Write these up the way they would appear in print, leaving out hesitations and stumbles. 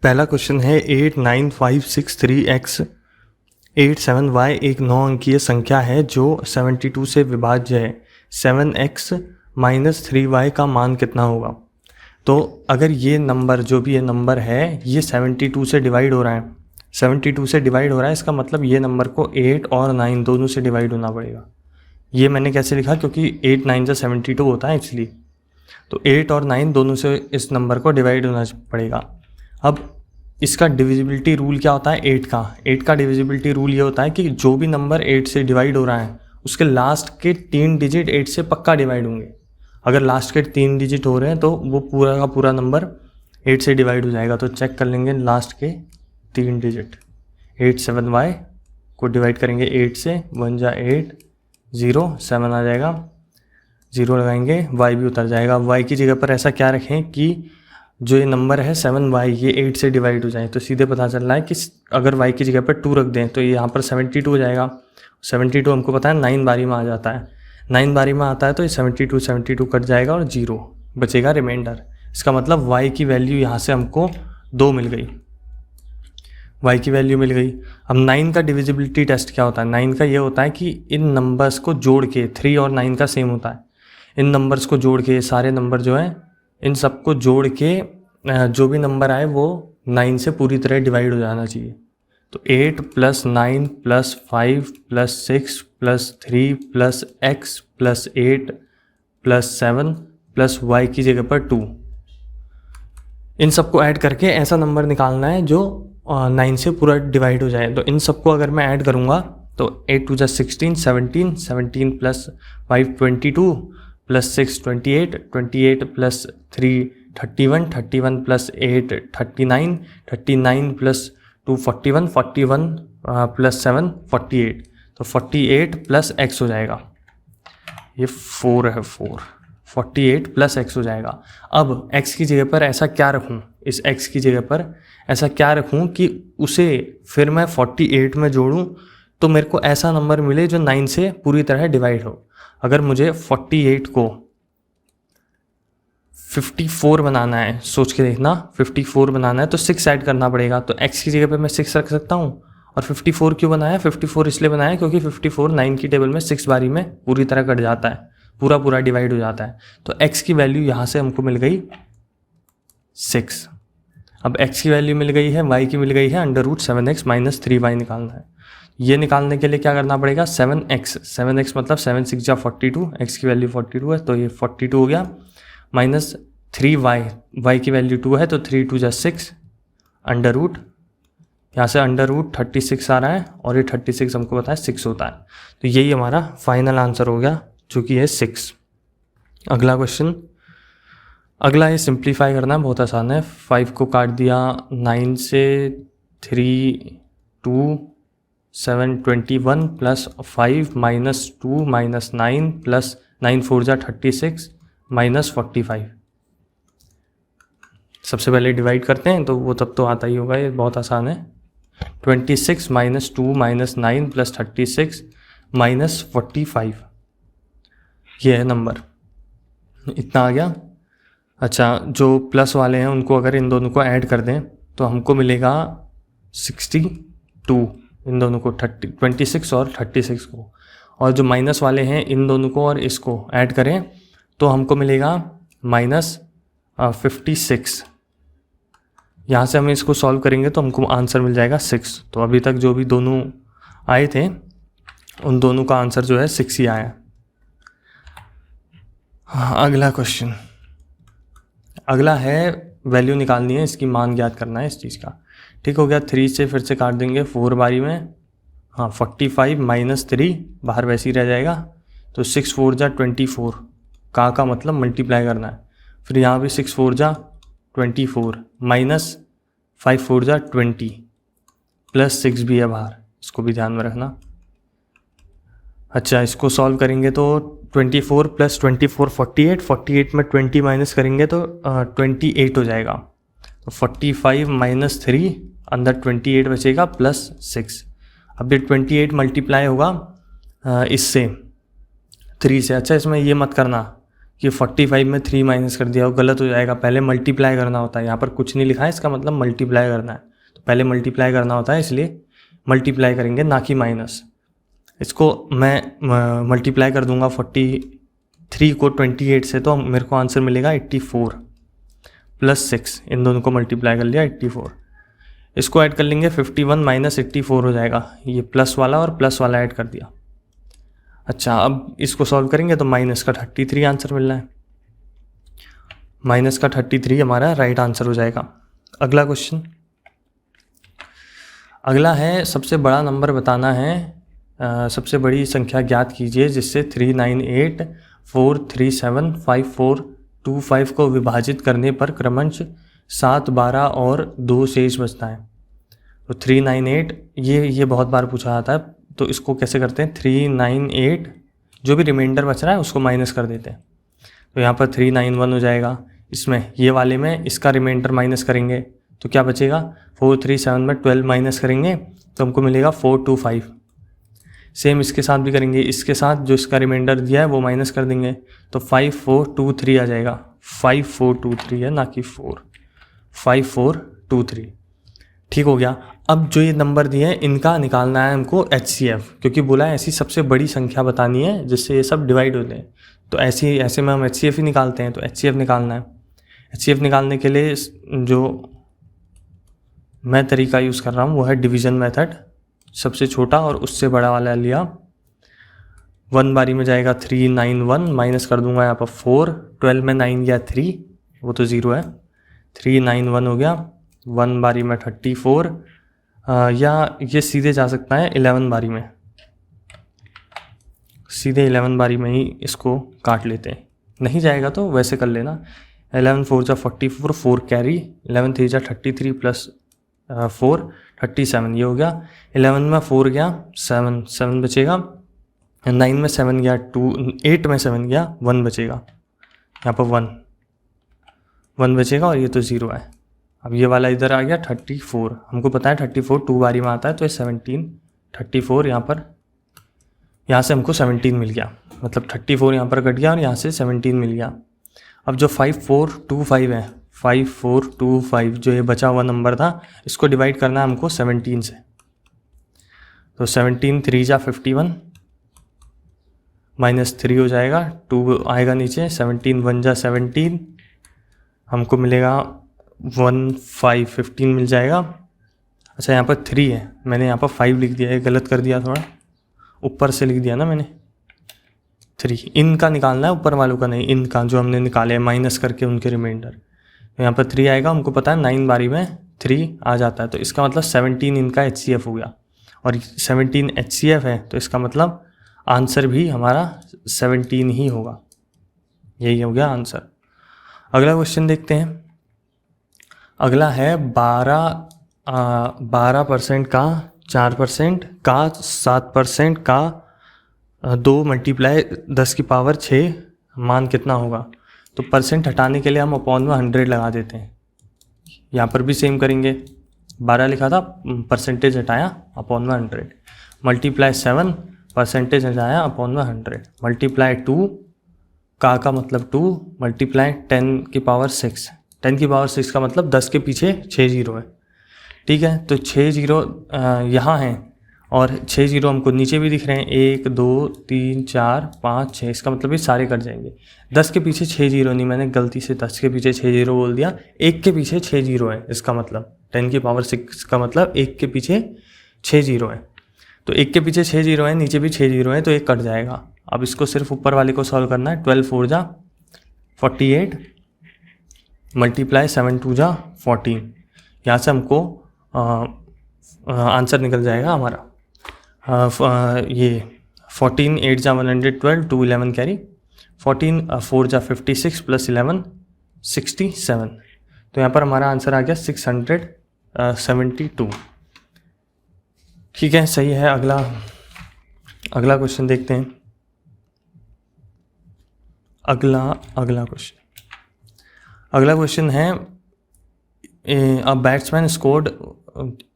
पहला क्वेश्चन है 89563x87y एक 9 अंकीय संख्या है जो 72 से विभाज्य है। 7x माइनस 3y का मान कितना होगा। तो अगर ये नंबर जो भी ये नंबर है ये 72 से डिवाइड हो रहा है, 72 से डिवाइड हो रहा है, इसका मतलब ये नंबर को 8 और 9 दोनों से डिवाइड होना पड़ेगा। ये मैंने कैसे लिखा, क्योंकि 8 9 से 72 होता है इसलिए। तो 8 और 9 दोनों से इस नंबर को डिवाइड होना पड़ेगा। अब इसका डिविजिबिलिटी रूल क्या होता है 8 का डिविजिबिलिटी रूल ये होता है कि जो भी नंबर 8 से डिवाइड हो रहा है उसके लास्ट के 3 डिजिट 8 से पक्का डिवाइड होंगे। अगर लास्ट के 3 डिजिट हो रहे हैं तो वो पूरा का पूरा नंबर 8 से डिवाइड हो जाएगा। तो चेक कर लेंगे लास्ट के 3 डिजिट 8 7y को डिवाइड करेंगे 8 से, 1 जा 8 0 7 आ जाएगा, 0 लगाएंगे y भी उतर जाएगा। y की जगह पर ऐसा क्या रखें कि जो ये नंबर है 7y ये 8 से डिवाइड हो जाए। तो सीधे पता चल रहा है कि अगर y की जगह पर 2 रख दें तो ये यहाँ पर 72 हो जाएगा। 72 हमको पता है 9 बारी में आ जाता है, 9 बारी में आता है तो ये 72 कट जाएगा और 0 बचेगा रिमाइंडर। इसका मतलब y की वैल्यू यहाँ से हमको 2 मिल गई, y की वैल्यू मिल गई। अब 9 का डिविजिबिलिटी टेस्ट क्या होता है, 9 का ये होता है कि इन नंबर्स को जोड़ के 3 और 9 का सेम होता है, इन नंबर्स को जोड़ के सारे नंबर जो हैं इन सबको जोड़ के जो भी नंबर आए वो 9 से पूरी तरह डिवाइड हो जाना चाहिए। तो 8 plus 9 plus 5 plus 6 plus 3 plus x plus 8 plus 7 plus y की जगह पर 2, इन सबको ऐड करके ऐसा नंबर निकालना है जो 9 से पूरा डिवाइड हो जाए। तो इन सबको अगर मैं ऐड करूँगा तो 8 2 जा 16 17 plus 5 22 plus 6 28 plus 3 31 plus 8 39 plus 2 41 plus 7 48। तो 48 प्लस x हो जाएगा, ये 4 है 48 प्लस x हो जाएगा। अब x की जगह पर ऐसा क्या रखूँ, इस x की जगह पर ऐसा क्या रखूँ कि उसे फिर मैं 48 में जोड़ूँ तो मेरे को ऐसा नंबर मिले जो 9 से पूरी तरह डिवाइड हो। अगर मुझे 48 को 54 बनाना है, सोच के देखना 54 बनाना है तो 6 ऐड करना पड़ेगा। तो x की जगह पे मैं 6 रख सकता हूँ। और 54 क्यों बनाया, 54 इसलिए बनाया क्योंकि 54 9 की टेबल में 6 बारी में पूरी तरह कट जाता है, पूरा डिवाइड हो जाता है। तो x की वैल्यू यहाँ से हमको मिल गई 6। अब x की वैल्यू मिल गई है, y की मिल गई है √7x माइनस 3y निकालना है। ये निकालने के लिए क्या करना पड़ेगा, 7x मतलब 7 6 जा 42, x की वैल्यू 42 है तो ये 42 हो गया, माइनस 3y, y की वैल्यू 2 है तो 3 2 जा 6 अंडर रूट, यहाँ से अंडर रूट 36 आ रहा है और ये 36 हमको पता है 6 होता है। तो यही हमारा फाइनल आंसर हो गया जो कि है 6। अगला क्वेश्चन, अगला ये सिंप्लीफाई करना बहुत आसान है। 5 को काट दिया 9 से, 3 2 7 21 प्लस 5 माइनस 2 माइनस 9 प्लस 9 4 जा 36 माइनस 45। सबसे पहले डिवाइड करते हैं तो वो तब तो आता ही होगा, ये बहुत आसान है। 26 माइनस 2 माइनस 9 प्लस 36 माइनस 45, ये है नंबर, इतना आ गया। अच्छा, जो प्लस वाले हैं उनको अगर इन दोनों को ऐड कर दें तो हमको मिलेगा 62, इन दोनों को 26 और 36 को। और जो माइनस वाले हैं इन दोनों को और इसको ऐड करें तो हमको मिलेगा माइनस 56। यहाँ से हम इसको सॉल्व करेंगे तो हमको आंसर मिल जाएगा 6। तो अभी तक जो भी दोनों आए थे उन दोनों का आंसर जो है 6 ही आया। हाँ, अगला क्वेश्चन, अगला है वैल्यू निकालनी है, इसकी मान ज्ञात करना है इस चीज़ का। ठीक हो गया, 3 से फिर से काट देंगे 4 बारी में। हाँ, 45 माइनस 3 बाहर वैसे ही रह जाएगा तो 6 4 जा 24 का मतलब मल्टीप्लाई करना है। फिर यहाँ भी 6 4 जा 24 माइनस 5 4 जा 20 प्लस 6 भी है बाहर, इसको भी ध्यान में रखना। अच्छा, इसको सॉल्व करेंगे तो 24 प्लस 24 48 में 20 माइनस करेंगे तो 28 हो जाएगा। तो 45 माइनस 3 अंदर 28 बचेगा प्लस 6। अब ये 28 मल्टीप्लाई होगा इससे 3 से। अच्छा, इसमें ये मत करना कि 45 में 3 माइनस कर दिया, वो गलत हो जाएगा। पहले मल्टीप्लाई करना होता है, यहाँ पर कुछ नहीं लिखा है, इसका मतलब मल्टीप्लाई करना है। तो पहले मल्टीप्लाई करना होता है, इसलिए मल्टीप्लाई करेंगे ना कि माइनस। इसको मैं मल्टीप्लाई कर दूंगा 43 को 28 से, तो मेरे को आंसर मिलेगा 84 प्लस 6, इन दोनों को मल्टीप्लाई कर लिया 84। इसको ऐड कर लेंगे 51 माइनस 84 हो जाएगा, ये प्लस वाला और प्लस वाला ऐड कर दिया। अच्छा, अब इसको सॉल्व करेंगे तो माइनस का 33 आंसर मिल रहा है। माइनस का 33 हमारा राइट आंसर हो जाएगा। अगला क्वेश्चन, अगला है सबसे बड़ा नंबर बताना है, सबसे बड़ी संख्या ज्ञात कीजिए जिससे 3984375 को विभाजित करने पर क्रमशः 7, 12 और 2 शेष बचता है। तो 398 ये बहुत बार पूछा जाता है, तो इसको कैसे करते हैं, 398 जो भी रिमाइंडर बच रहा है उसको माइनस कर देते हैं। तो यहाँ पर 391 हो जाएगा, इसमें ये वाले में इसका रिमाइंडर माइनस करेंगे तो क्या बचेगा, 437 में 12 माइनस करेंगे तो हमको मिलेगा 425। सेम इसके साथ भी करेंगे, इसके साथ जो इसका रिमाइंडर दिया है वो माइनस कर देंगे तो 5423 आ जाएगा। 5423 है ना कि 4, 5423। ठीक हो गया। अब जो ये नंबर दिए हैं इनका निकालना है हमको HCF, क्योंकि बोला है ऐसी सबसे बड़ी संख्या बतानी है जिससे ये सब डिवाइड होते हैं। तो ऐसे में हम HCF ही निकालते हैं, तो HCF निकालना है। HCF निकालने के लिए जो मैं तरीका यूज़ कर रहा हूँ वो है डिवीज़न मेथड। सबसे छोटा और उससे बड़ा वाला लिया, 1 बारी में जाएगा 391, माइनस कर दूंगा यहाँ पर 4, 12 में 9 गया 3, वो तो 0 है, 391 हो गया। 1 बारी में 34, या ये सीधे जा सकता है 11 बारी में, सीधे 11 बारी में ही इसको काट लेते हैं। नहीं जाएगा तो वैसे कर लेना, 11 4 जा 44, 4 कैरी, 11 3 जा 33 प्लस 4 37, ये हो गया। 11 में 4 गया 7 बचेगा, 9 में 7 गया 2, 8 में 7 गया 1 बचेगा, यहाँ पर 1 बचेगा और ये तो 0 है। अब ये वाला इधर आ गया 34, हमको पता है 34 2 बारी में आता है, तो ये 17, 34 यहाँ से हमको 17 मिल गया, मतलब 34 यहाँ पर कट गया और यहाँ से 17 मिल गया। अब जो 5425 है, 5425 जो ये बचा हुआ नंबर था, इसको डिवाइड करना है हमको 17 से। तो 17 3 जा 51 माइनस 3 हो जाएगा, 2 आएगा नीचे, 17 1 जा 17, हमको मिलेगा 15 मिल जाएगा। अच्छा, यहाँ पर 3 है, मैंने यहाँ पर 5 लिख दिया है, गलत कर दिया, थोड़ा ऊपर से लिख दिया ना मैंने। 3 इनका निकालना है, ऊपर वालों का नहीं, इनका जो हमने निकाले माइनस करके उनके रिमाइंडर। तो यहाँ पर 3 आएगा, हमको पता है 9 बारी में 3 आ जाता है, तो इसका मतलब 17 इनका HCF हो गया, और 17 HCF है तो इसका मतलब आंसर भी हमारा 17 ही होगा। यही हो गया आंसर। अगला क्वेश्चन देखते हैं। अगला है 12% का 4% का 7% का 2 मल्टीप्लाई 10 की पावर 6 मान कितना होगा। तो परसेंट हटाने के लिए हम अपॉन में 100 लगा देते हैं। यहाँ पर भी सेम करेंगे, 12 लिखा था, परसेंटेज हटाया, अपॉन में 100, मल्टीप्लाई 7, परसेंटेज हटाया, अपॉन में 100, मल्टीप्लाई 2 का मतलब 2, मल्टीप्लाई 10 की पावर 6, 10 की पावर 6 का मतलब 10 के पीछे 6 जीरो है। ठीक है, तो 6 जीरो यहाँ हैं और 6 जीरो हमको नीचे भी दिख रहे हैं, 1 2 3 4 5 6, इसका मतलब ये सारे कट जाएंगे। 10 के पीछे 6 जीरो नहीं, मैंने गलती से 10 के पीछे 6 जीरो बोल दिया, 1 के पीछे 6 जीरो है, इसका मतलब 10 की पावर 6 का मतलब 1 के पीछे 6 जीरो है। तो 1 के पीछे 6 जीरो है, नीचे भी 6 जीरो है, तो 1 कट जाएगा। अब इसको सिर्फ ऊपर वाले को सॉल्व करना है, 12 4 जा 48, मल्टीप्लाई 7 2 जा 14, यहाँ से हमको आंसर निकल जाएगा हमारा। ये 14 8 जा 112, 2 11 कैरी, 14 4 जा 56 प्लस 11 67, तो यहाँ पर हमारा आंसर आ गया 672। ठीक है, सही है। अगला क्वेश्चन देखते हैं। अगला क्वेश्चन है, अब बैट्समैन स्कोर्ड,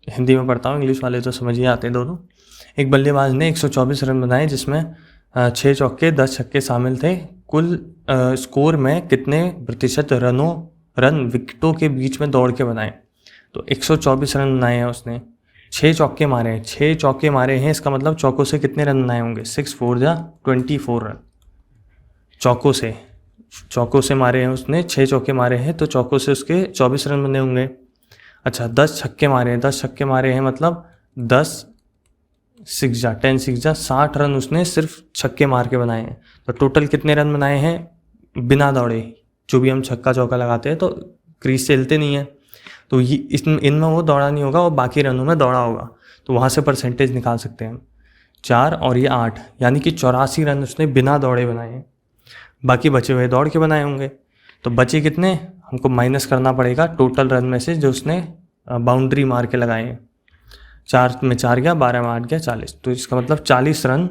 हिंदी में पढ़ता हूँ, इंग्लिश वाले तो समझ ही आते हैं दोनों। एक बल्लेबाज ने 124 रन बनाए जिसमें 6 चौके 10 छक्के शामिल थे। कुल स्कोर में कितने प्रतिशत रन विकेटों के बीच में दौड़ के बनाए। तो 124 रन बनाए हैं उसने, 6 चौके मारे हैं, 6 चौके मारे हैं, इसका मतलब चौकों से कितने रन बनाए होंगे, 6 4 जा 24 रन। चौकों से मारे हैं उसने, 6 चौके मारे हैं, तो चौकों से उसके 24 रन बने होंगे। अच्छा 10 छक्के मारे हैं, 10 छक्के मारे हैं मतलब 10 6 जा 10 6 जा 60 रन उसने सिर्फ छक्के मार के बनाए हैं। तो टोटल कितने रन बनाए हैं बिना दौड़े, जो भी हम छक्का चौका लगाते हैं तो क्रीज से हिलते नहीं है, तो ये इनमें वो दौड़ा नहीं होगा और बाकी रनों में दौड़ा होगा, तो वहाँ से परसेंटेज निकाल सकते हैं हम। 4 और ये 8 यानी कि 84 रन उसने बिना दौड़े बनाए हैं, बाकी बचे हुए दौड़ के बनाए होंगे। तो बचे कितने, हमको माइनस करना पड़ेगा टोटल रन में से जो उसने बाउंड्री मार के लगाए हैं। 4 में 4 गया, 12 में 8 गया, 40, तो इसका मतलब 40 रन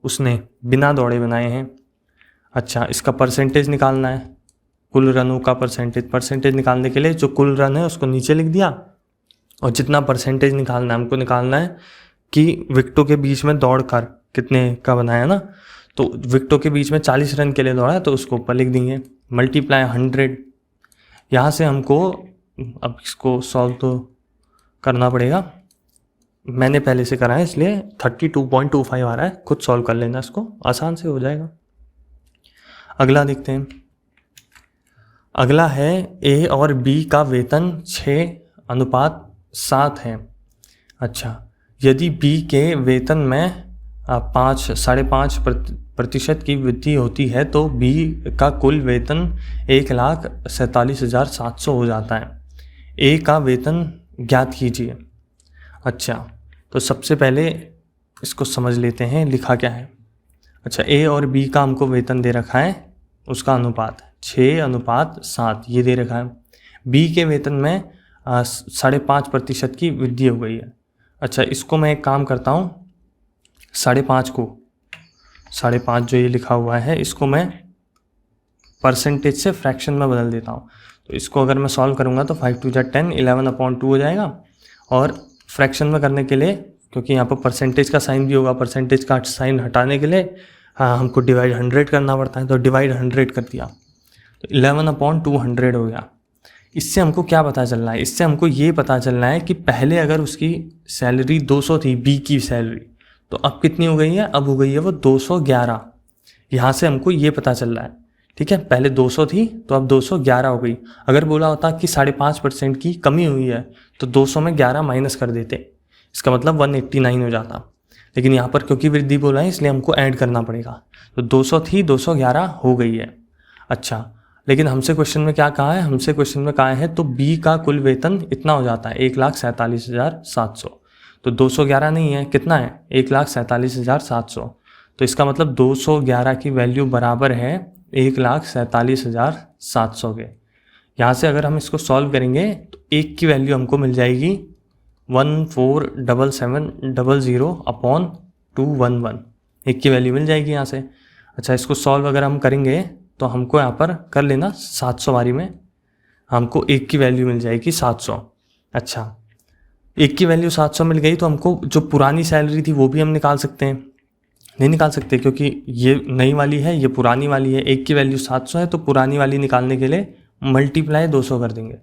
उसने बिना दौड़े बनाए हैं। अच्छा इसका परसेंटेज निकालना है, कुल रनों का परसेंटेज निकालने के लिए जो कुल रन है उसको नीचे लिख दिया, और जितना परसेंटेज निकालना है हमको निकालना है कि विकेटों के बीच में दौड़ कर कितने का बनाया ना, तो विकेटों के बीच में 40 रन के लिए दौड़ा है तो उसको ऊपर लिख देंगे, मल्टीप्लाई 100। यहाँ से हमको अब इसको सॉल्व तो करना पड़ेगा, मैंने पहले से करा है इसलिए 32.25 आ रहा है, खुद सॉल्व कर लेना, इसको आसान से हो जाएगा। अगला देखते हैं। अगला है ए और बी का वेतन 6:7 है। अच्छा यदि बी के वेतन में 5.5% की वृद्धि होती है तो बी का कुल वेतन 1,47,700 हो जाता है। ए का वेतन ज्ञात कीजिए। अच्छा तो सबसे पहले इसको समझ लेते हैं लिखा क्या है। अच्छा ए और बी का हमको वेतन दे रखा है, उसका अनुपात 6:7 ये दे रखा है। बी के वेतन में 5.5% की वृद्धि हो गई है। अच्छा इसको मैं एक काम करता हूँ, 5.5 जो ये लिखा हुआ है इसको मैं परसेंटेज से फ्रैक्शन में बदल देता हूँ। तो इसको अगर मैं सॉल्व करूँगा तो 5 2 जा 10, 11/2 हो जाएगा। और फ्रैक्शन में करने के लिए, क्योंकि यहाँ पर परसेंटेज का साइन भी होगा, परसेंटेज का साइन हटाने के लिए हमको डिवाइड 100 करना पड़ता है, तो डिवाइड 100 कर दिया तो 11/200 हो गया। इससे हमको क्या पता चलना है, इससे हमको ये पता चलना है कि पहले अगर उसकी सैलरी 200 थी, बी की सैलरी, तो अब कितनी हो गई है, अब हो गई है वो 211। यहाँ से हमको ये पता चल रहा है, ठीक है, पहले 200 थी तो अब 211 हो गई। अगर बोला होता कि 5.5% की कमी हुई है तो 200 में 11 माइनस कर देते, इसका मतलब 189 हो जाता। लेकिन यहाँ पर क्योंकि वृद्धि बोला है इसलिए हमको ऐड करना पड़ेगा, तो 200 थी 211 हो गई है। अच्छा लेकिन हमसे क्वेश्चन में क्या कहा है, हमसे क्वेश्चन में कहा है तो बी का कुल वेतन इतना हो जाता है 1,47,700, तो 211 नहीं है, कितना है 1,47,700, तो इसका मतलब 211 की वैल्यू बराबर है 1,47,700 के। यहाँ से अगर हम इसको सॉल्व करेंगे तो एक की वैल्यू हमको मिल जाएगी 147700/211, एक की वैल्यू मिल जाएगी यहाँ से। अच्छा इसको सॉल्व अगर हम करेंगे तो हमको यहाँ पर कर लेना 700 बारी में, हमको एक की वैल्यू मिल जाएगी 700। अच्छा एक की वैल्यू 700 मिल गई तो हमको जो पुरानी सैलरी थी वो भी हम निकाल सकते हैं, नहीं निकाल सकते क्योंकि ये नई वाली है, ये पुरानी वाली है। एक की वैल्यू 700 है तो पुरानी वाली निकालने के लिए मल्टीप्लाई 200 कर देंगे,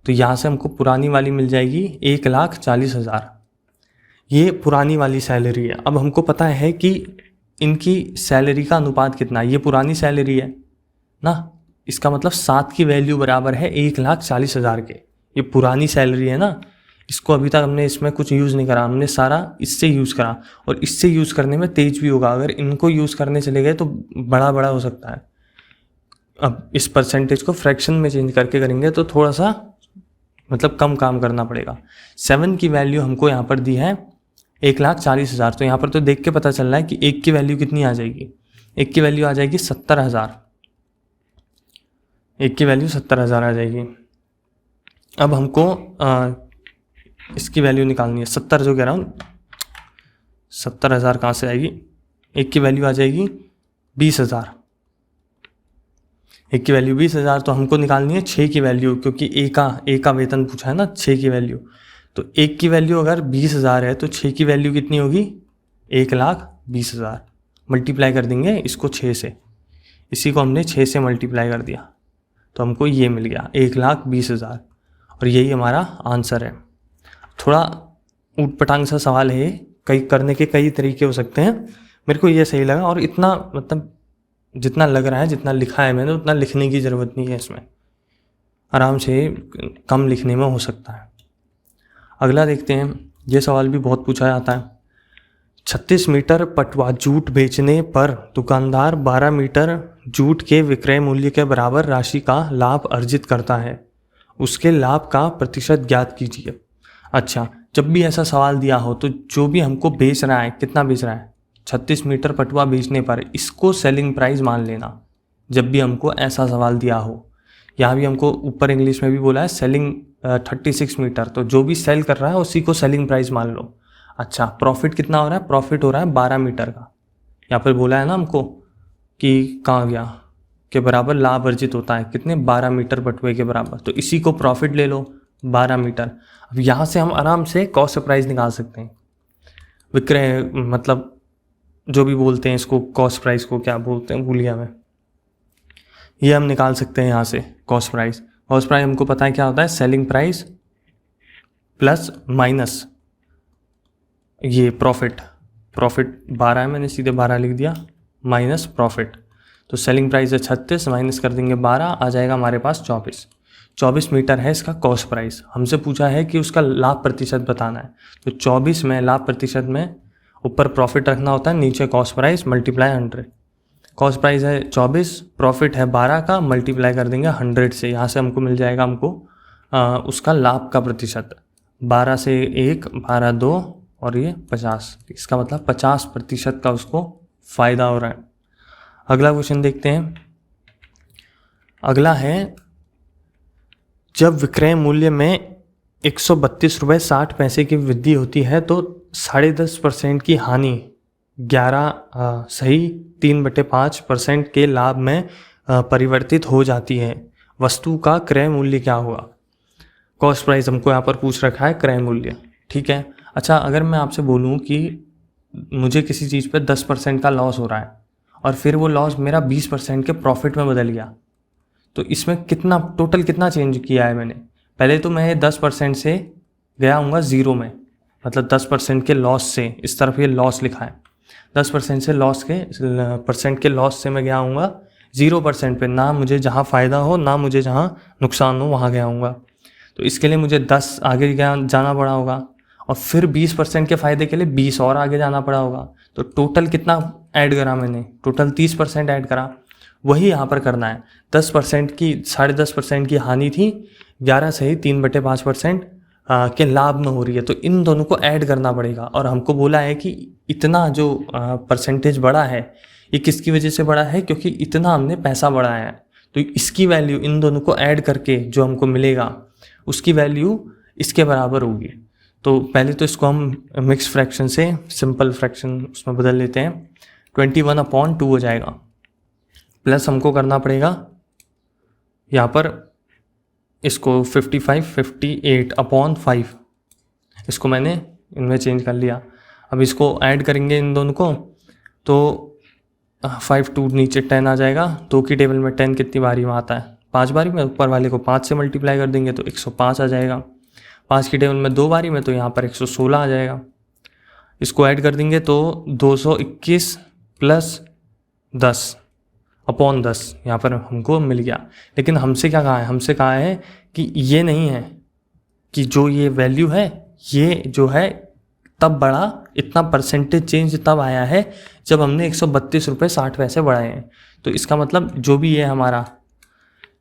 तो यहाँ से हमको पुरानी वाली मिल जाएगी 1,40,000। ये पुरानी वाली सैलरी है। अब हमको पता है कि इनकी सैलरी का अनुपात कितना है, ये पुरानी सैलरी है ना, इसका मतलब 7 की वैल्यू बराबर है 1,40,000 के। ये पुरानी सैलरी है ना, इसको अभी तक हमने इसमें कुछ यूज़ नहीं करा, हमने सारा इससे यूज़ करा, और इससे यूज़ करने में तेज भी होगा। अगर इनको यूज़ करने चले गए तो बड़ा बड़ा हो सकता है। अब इस परसेंटेज को फ्रैक्शन में चेंज करके करेंगे तो थोड़ा सा मतलब कम काम करना पड़ेगा। 7 की वैल्यू हमको यहाँ पर दी है 1,40,000, तो यहाँ पर तो देख के पता चल रहा है कि एक की वैल्यू कितनी आ जाएगी, एक की वैल्यू आ जाएगी 70,000, एक की वैल्यू 70,000 आ जाएगी। अब हमको इसकी वैल्यू निकालनी है, 70 जो कह रहा हूँ, 70,000 कहाँ से आएगी, एक की वैल्यू आ जाएगी 20,000, एक की वैल्यू 20,000, तो हमको निकालनी है 6 की वैल्यू, क्योंकि ए का वेतन पूछा है ना, 6 की वैल्यू। तो एक की वैल्यू अगर 20,000 है तो 6 की वैल्यू कितनी होगी, 1,20,000। मल्टीप्लाई कर देंगे इसको 6 से, इसी को हमने 6 से मल्टीप्लाई कर दिया तो हमको ये मिल गया 1,20,000 और यही हमारा आंसर है। थोड़ा ऊटपटांग सा सवाल है, कई करने के कई तरीके हो सकते हैं, मेरे को ये सही लगा और इतना मतलब जितना लग रहा है, जितना लिखा है मैंने उतना लिखने की ज़रूरत नहीं है, इसमें आराम से कम लिखने में हो सकता है। अगला देखते हैं, ये सवाल भी बहुत पूछा जाता है। 36 मीटर पटवा जूट बेचने पर दुकानदार 12 मीटर जूट के विक्रय मूल्य के बराबर राशि का लाभ अर्जित करता है, उसके लाभ का प्रतिशत ज्ञात कीजिए। अच्छा, जब भी ऐसा सवाल दिया हो तो जो भी हमको बेच रहा है, कितना बेच रहा है, 36 मीटर पटवा बेचने पर, इसको सेलिंग प्राइस मान लेना जब भी हमको ऐसा सवाल दिया हो। यहाँ भी हमको ऊपर इंग्लिश में भी बोला है सेलिंग 36 मीटर, तो जो भी सेल कर रहा है उसी को सेलिंग प्राइस मान लो। अच्छा, प्रॉफिट कितना हो रहा है, प्रॉफिट हो रहा है 12 मीटर का, यहाँ पर बोला है ना हमको कि कहाँ गया, के बराबर लाभ अर्जित होता है, कितने, 12 मीटर पटुए के बराबर, तो इसी को प्रॉफिट ले लो 12 मीटर। अब यहाँ से हम आराम से कॉस्ट प्राइस निकाल सकते हैं, विक्रय मतलब जो भी बोलते हैं इसको, कॉस्ट प्राइस को क्या बोलते हैं भूल गया मैं, ये हम निकाल सकते हैं यहाँ से कॉस्ट प्राइस। कॉस्ट प्राइस हमको पता है क्या होता है, सेलिंग प्राइस प्लस माइनस ये प्रॉफिट, प्रॉफिट 12 है, मैंने सीधे 12 लिख दिया, माइनस प्रॉफिट, तो सेलिंग प्राइस है 36, माइनस कर देंगे 12, आ जाएगा हमारे पास 24 मीटर है इसका कॉस्ट प्राइस। हमसे पूछा है कि उसका लाभ प्रतिशत बताना है, तो 24 में लाभ प्रतिशत में ऊपर प्रॉफिट रखना होता है, नीचे cost price multiply 100। Cost price है 24, प्रॉफिट है 12 का, मल्टीप्लाई कर देंगे 100 से, यहाँ से हमको मिल जाएगा हमको उसका लाभ का प्रतिशत, 12 से 1, 12 2 और ये 50, इसका मतलब 50% का उसको फ़ायदा हो रहा है। अगला क्वेश्चन देखते हैं। अगला है, जब विक्रय मूल्य में 132 रुपये 60 पैसे की वृद्धि होती है तो 10.5% की हानि 3/5% के लाभ में परिवर्तित हो जाती है, वस्तु का क्रय मूल्य क्या होगा। कॉस्ट प्राइस हमको यहाँ पर पूछ रखा है, क्रय मूल्य, ठीक है। अच्छा, अगर मैं आपसे बोलूँ कि मुझे किसी चीज़ पे 10% का लॉस हो रहा है और फिर वो लॉस मेरा 20% के प्रॉफिट में बदल गया, तो इसमें कितना टोटल कितना चेंज किया है मैंने। पहले तो मैं 10% से गया हूँगा ज़ीरो में, मतलब 10% के लॉस से, इस तरफ ये लॉस लिखा है, 10% से लॉस के परसेंट के लॉस से मैं गया हूँगा 0% पे, ना मुझे जहाँ फ़ायदा हो ना मुझे जहाँ नुकसान हो वहाँ गया हूँगा। तो इसके लिए मुझे 10 आगे जाना पड़ा होगा और फिर 20% के फ़ायदे के लिए 20 और आगे जाना पड़ा होगा। तो टोटल कितना ऐड करा मैंने, टोटल 30% ऐड करा, वही यहाँ पर करना है। 10% की 10.5% की हानि थी, 11 से ही 3/5% के लाभ में हो रही है, तो इन दोनों को ऐड करना पड़ेगा। और हमको बोला है कि इतना जो परसेंटेज बढ़ा है ये किसकी वजह से बढ़ा है, क्योंकि इतना हमने पैसा बढ़ाया है, तो इसकी वैल्यू इन दोनों को ऐड करके जो हमको मिलेगा उसकी वैल्यू इसके बराबर होगी। तो पहले तो इसको हम मिक्स फ्रैक्शन से सिंपल फ्रैक्शन उसमें बदल लेते हैं, 21/2 हो जाएगा, प्लस हमको करना पड़ेगा यहाँ पर इसको 58/5, इसको मैंने इनमें चेंज कर लिया। अब इसको ऐड करेंगे इन दोनों को, तो 5 2 नीचे 10 आ जाएगा। 2 की टेबल में 10 कितनी बारी में आता है, 5 बारी में, ऊपर वाले को 5 से मल्टीप्लाई कर देंगे तो 105 आ जाएगा। 5 की टेबल में 2 बारी में, तो यहाँ पर 116 आ जाएगा। इसको ऐड कर देंगे तो 221 + 10/10 यहाँ पर हमको मिल गया। लेकिन हमसे क्या कहा है, हमसे कहा है कि ये नहीं है कि जो ये वैल्यू है ये जो है तब बढ़ा, इतना परसेंटेज चेंज तब आया है जब हमने 132 रुपये 60 पैसे बढ़ाए हैं। तो इसका मतलब जो भी है हमारा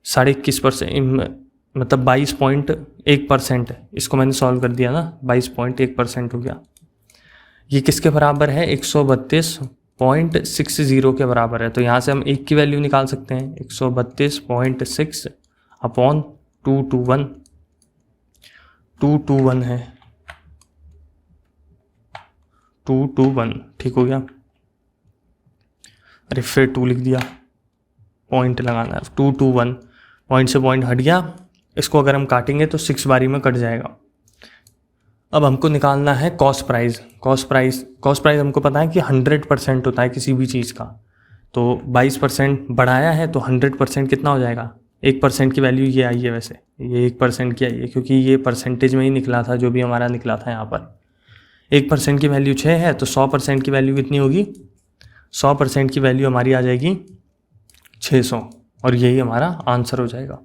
21.5%, मतलब 22.1%, इसको मैंने सॉल्व कर दिया ना, 22.1% हो गया। ये किसके बराबर है, 132.60 के बराबर है। तो यहाँ से हम एक की वैल्यू निकाल सकते हैं, 132.6/221, 221 है, 221, ठीक हो गया। अरे फिर 2 लिख दिया, पॉइंट लगाना है, 221, पॉइंट से पॉइंट हट गया। इसको अगर हम काटेंगे तो 6 बारी में कट जाएगा। अब हमको निकालना है कॉस्ट प्राइस। कॉस्ट प्राइस हमको पता है कि 100% होता है किसी भी चीज़ का, तो 22% बढ़ाया है तो 100% कितना हो जाएगा, 1% की वैल्यू ये आई है, वैसे ये 1% की आई है क्योंकि ये परसेंटेज में ही निकला था जो भी हमारा निकला था यहाँ पर। 1% की वैल्यू 6 है तो 100% की वैल्यू कितनी होगी, 100% की वैल्यू हमारी आ जाएगी 600 और यही हमारा आंसर हो जाएगा।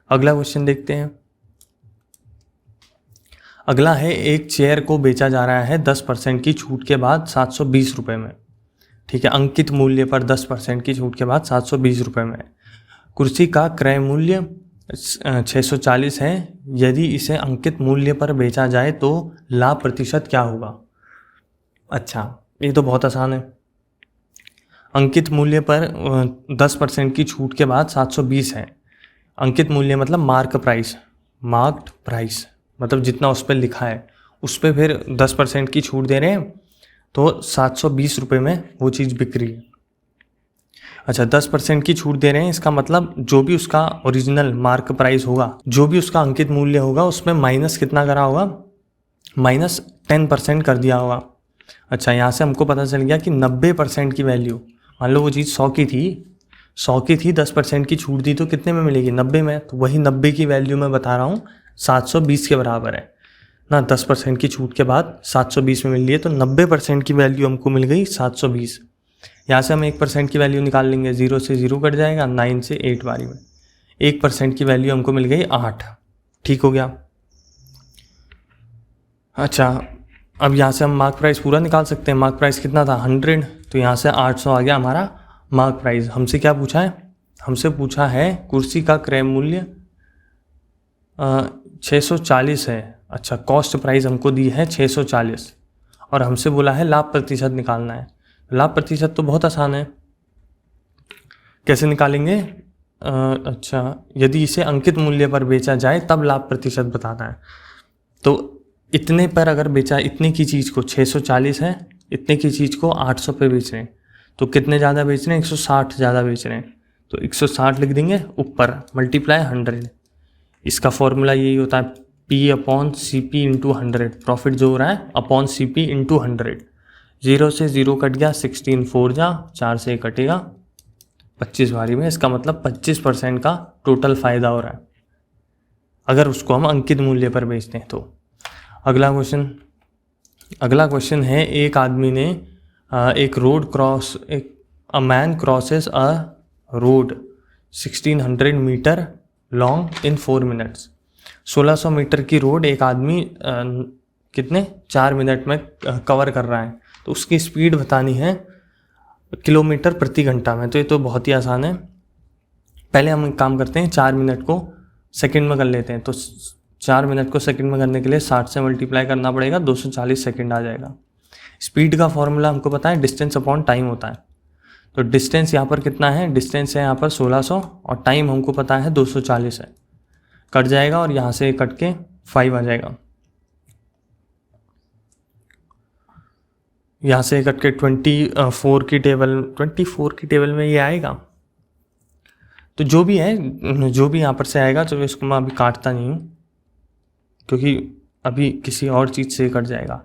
अगला क्वेश्चन देखते हैं। अगला है एक चेयर को बेचा जा रहा है 10% की छूट के बाद 720 रुपये में। ठीक है, अंकित मूल्य पर 10% की छूट के बाद 720 रुपये में। कुर्सी का क्रय मूल्य 640 है, यदि इसे अंकित मूल्य पर बेचा जाए तो लाभ प्रतिशत क्या होगा। अच्छा, ये तो बहुत आसान है। अंकित मूल्य पर 10% की छूट के बाद 720 है। अंकित मूल्य मतलब मार्क्ड प्राइस मतलब जितना उस पर लिखा है उस पर फिर 10% की छूट दे रहे हैं तो 720 रुपये में वो चीज़ बिक रही है। अच्छा, 10% की छूट दे रहे हैं, इसका मतलब जो भी उसका ओरिजिनल मार्क प्राइस होगा, जो भी उसका अंकित मूल्य होगा उसमें माइनस कितना करा होगा, माइनस 10% कर दिया होगा। अच्छा, यहाँ से हमको पता चल गया कि 90% की वैल्यू, मान लो वो चीज़ 100 की थी 10% की छूट दी तो कितने में मिलेगी, 90 में। तो वही 90 की वैल्यू मैं बता रहा हूँ 720 के बराबर है ना। 10% की छूट के बाद 720 में मिल रही है तो 90% की वैल्यू हमको मिल गई 720। यहाँ से हम 1% की वैल्यू निकाल लेंगे, 0 से 0 कट जाएगा, 9 से 8 बारी में 1% की वैल्यू हमको मिल गई 8। ठीक हो गया। अच्छा, अब यहाँ से हम मार्क प्राइस पूरा निकाल सकते हैं। मार्क प्राइस कितना था, 100, तो यहाँ से 800 आ गया हमारा मार्क प्राइस। हमसे क्या पूछा है, हमसे पूछा है कुर्सी का क्रय मूल्य 640 है। अच्छा, कॉस्ट प्राइस हमको दी है 640 और हमसे बोला है लाभ प्रतिशत निकालना है। लाभ प्रतिशत तो बहुत आसान है, कैसे निकालेंगे। अच्छा, यदि इसे अंकित मूल्य पर बेचा जाए तब लाभ प्रतिशत बताना है। तो इतने पर अगर बेचा, इतने की चीज़ को 640 है, इतने की चीज़ को 800 पे बेच रहे हैं तो कितने ज़्यादा बेच रहे हैं, 160 ज़्यादा बेच रहे हैं तो 160 लिख देंगे ऊपर, मल्टीप्लाई 100। इसका फॉर्मूला यही होता है P/CP इंटू 100, प्रॉफिट जो हो रहा है अपॉन CP इंटू 100। 0 से 0 कट गया, 16 4 जा, 4 से कटेगा 25 बारी में। इसका मतलब 25% का टोटल फ़ायदा हो रहा है अगर उसको हम अंकित मूल्य पर बेचते हैं तो। अगला क्वेश्चन है, एक आदमी ने a man crosses a road 1600 metre long in 4 minutes. 1600 metre की रोड एक आदमी कितने 4 मिनट में कवर कर रहा है, तो उसकी स्पीड बतानी है किलोमीटर प्रति घंटा में। तो ये तो बहुत ही आसान है। पहले हम एक काम करते हैं, 4 मिनट को सेकंड में कर लेते हैं। तो 4 मिनट को सेकंड में करने के लिए 60 से मल्टीप्लाई करना पड़ेगा, 240 सेकंड आ जाएगा। स्पीड का फॉर्मूला हमको पता है, डिस्टेंस अपॉन टाइम होता है। तो डिस्टेंस यहाँ पर कितना है, डिस्टेंस है यहाँ पर 1600 और टाइम हमको पता है 240 है। कट जाएगा और यहाँ से कट के 5 आ जाएगा, यहाँ से कट के 24 की टेबल में ये आएगा। तो जो भी है, जो भी यहाँ पर से आएगा, तो इसको मैं अभी काटता नहीं हूँ क्योंकि अभी किसी और चीज़ से कट जाएगा।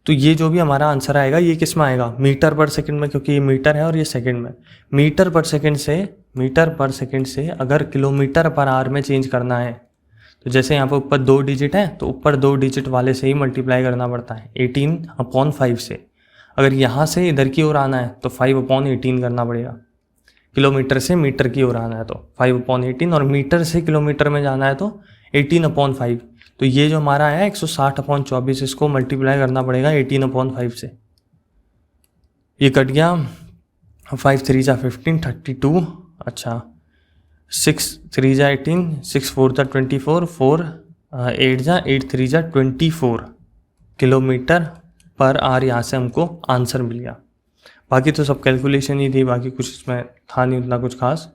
तो ये जो भी हमारा आंसर आएगा ये किस में आएगा, मीटर पर सेकंड में, क्योंकि ये मीटर है और ये सेकंड में। मीटर पर सेकंड से अगर किलोमीटर पर आवर में चेंज करना है तो जैसे यहाँ पर ऊपर 2 डिजिट है तो ऊपर 2 डिजिट वाले से ही मल्टीप्लाई करना पड़ता है 18/5 से। अगर यहाँ से इधर की ओर आना है तो 5/18 करना पड़ेगा। किलोमीटर से मीटर की ओर आना है तो 5/18 और मीटर से किलोमीटर में जाना है तो 18/5। तो ये जो हमारा है 160/24, इसको मल्टीप्लाई करना पड़ेगा 18/5 से। ये कट गया, 5 3 जा 15, 32। अच्छा, 6 3 जा 18, 6 4 जा 24, 4 8 जा 8 3 जा 24 किलोमीटर पर आवर यहाँ से हमको आंसर मिल गया। बाकी तो सब कैलकुलेशन ही थी, बाकी कुछ इसमें था नहीं उतना कुछ खास।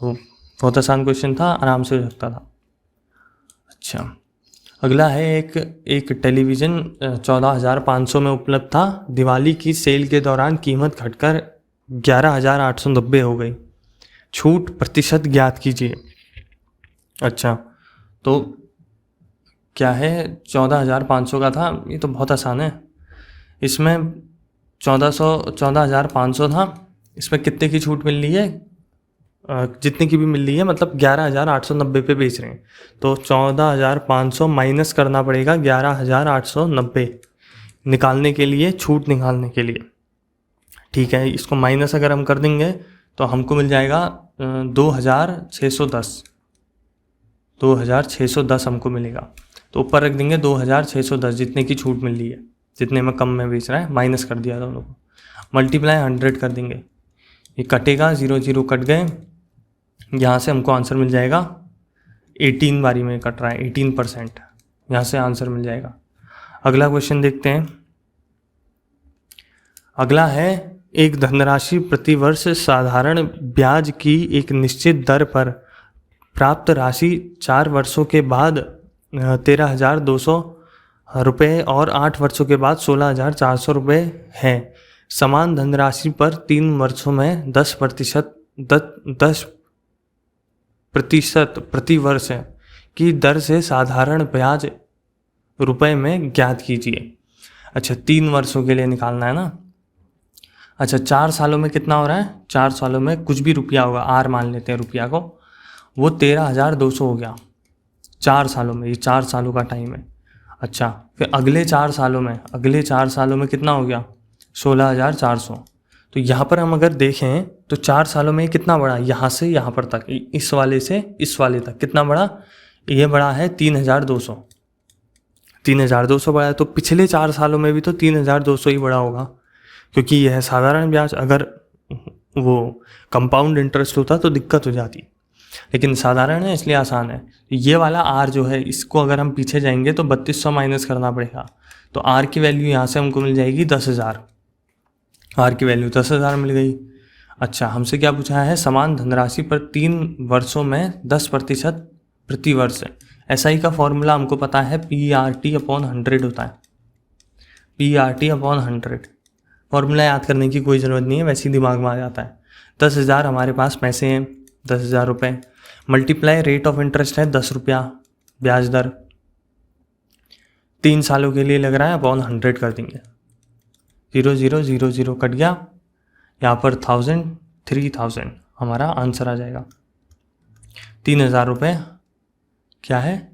तो बहुत आसान क्वेश्चन था, आराम से हो सकता था। अच्छा, अगला है एक टेलीविज़न 14,500 में उपलब्ध था। दिवाली की सेल के दौरान कीमत घटकर 11,890 हो गई। छूट प्रतिशत ज्ञात कीजिए। अच्छा, तो क्या है, 14,500 का था, ये तो बहुत आसान है। इसमें 14,500 था इसमें कितने की छूट मिल रही है, जितने की भी मिल रही है, मतलब 11,890 पे बेच रहे हैं, तो 14,500 माइनस करना पड़ेगा 11,890 निकालने के लिए, छूट निकालने के लिए। ठीक है, इसको माइनस अगर हम कर देंगे तो हमको मिल जाएगा 2,610, 2,610 हमको मिलेगा। तो ऊपर रख देंगे 2,610 जितने की छूट मिल रही है, जितने में कम में बेच रहा है, माइनस कर दिया दोनों को, मल्टीप्लाई 100 कर देंगे, ये कटेगा, 0 0 कट गए, यहाँ से हमको आंसर मिल जाएगा 18 बारी में कट रहा है, 18%, यहाँ से आंसर मिल जाएगा। अगला क्वेश्चन देखते हैं। अगला है, एक धनराशि प्रतिवर्ष साधारण ब्याज की एक निश्चित दर पर प्राप्त राशि 4 वर्षों के बाद 13,200 रुपये और 8 वर्षों के बाद 16,400 रुपये है। समान धनराशि पर 3 वर्षों में 10% प्रति वर्ष की दर से साधारण ब्याज रुपए में ज्ञात कीजिए। अच्छा, 3 वर्षों के लिए निकालना है ना। अच्छा, 4 सालों में कितना हो रहा है, 4 सालों में कुछ भी रुपया होगा, आर मान लेते हैं रुपया को, वो 13,200 हो गया 4 सालों में, ये 4 सालों का टाइम है। अच्छा, फिर अगले 4 सालों में कितना हो गया, 16,400। तो यहाँ पर हम अगर देखें तो 4 सालों में कितना बढ़ा, यहाँ से यहाँ पर तक, इस वाले से इस वाले तक कितना बढ़ा, ये बढ़ा है 3,200, 3,200 बढ़ा है। तो पिछले 4 सालों में भी तो 3,200 ही बढ़ा होगा, क्योंकि यह है साधारण ब्याज। अगर वो कंपाउंड इंटरेस्ट होता तो दिक्कत हो जाती, लेकिन साधारण है इसलिए आसान है। ये वाला आर जो है, इसको अगर हम पीछे जाएंगे तो 3200 माइनस करना पड़ेगा, तो आर की वैल्यू यहाँ से हमको मिल जाएगी 10,000, आर की वैल्यू 10,000 मिल गई। अच्छा, हमसे क्या पूछा है, समान धनराशि पर 3 वर्षों में 10% प्रति वर्ष। एसआई का फॉर्मूला हमको पता है, PRT/100 होता है, PRT/100। फॉर्मूला याद करने की कोई ज़रूरत नहीं है, वैसे ही दिमाग में आ जाता है। 10,000 हमारे पास पैसे हैं, 10,000 रुपये, मल्टीप्लाई रेट ऑफ इंटरेस्ट है 10 रुपया ब्याज दर, 3 सालों के लिए लग रहा है, अपॉन 100 कर देंगे, 0 0 0 0 कट गया, यहाँ पर 1000 3000 हमारा आंसर आ जाएगा। 3,000 रुपये क्या है,